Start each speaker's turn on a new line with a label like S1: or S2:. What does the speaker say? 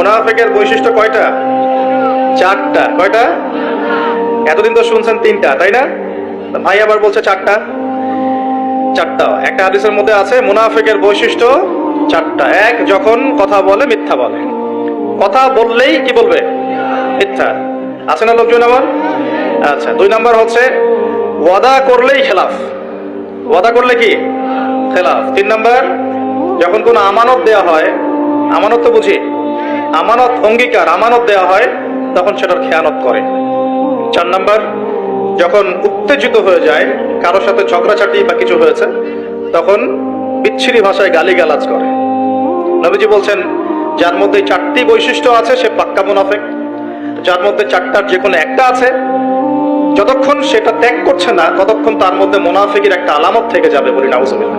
S1: মুনাফিকের বৈশিষ্ট্য কয়টা? চারটা। কয়টা? এতদিন তো শুনছেন তিনটা, তাই না? ভাই আবার বলছে চারটা। চারটা একটা হাদিসের মধ্যে আছে, মুনাফিকের বৈশিষ্ট্য চারটা। এক, যখন কথা বলে মিথ্যা বলে। কথা বললেই কি বলবে? মিথ্যা। আছে না লোকজন আবার? আচ্ছা, দুই নাম্বার হচ্ছে ওয়াদা করলেই খেলাফ। ওয়াদা করলে কি? খেলাফ। তিন নাম্বার, যখন কোনো আমানত দেয়া হয়, আমানত তো বুঝি, আমানত অঙ্গীকার, আমানত দেয়া হয়, তখন সেটার খেয়ানত করে। চার নাম্বার, যখন উত্তেজিত হয়ে যায়, কারোর সাথে ঝগড়াঝাটি বা কিছু হয়েছে, তখন বিচ্ছিরি ভাষায় গালিগালাজ করে। নবীজি বলছেন, যার মধ্যে চারটি বৈশিষ্ট্য আছে সে পাক্কা মুনাফিক। যার মধ্যে চারটার যে কোনো একটা আছে, যতক্ষণ সেটা ত্যাগ করছে না ততক্ষণ তার মধ্যে মুনাফিকের একটা আলামত থেকে যাবে, বলি নাউজুবিল্লাহ।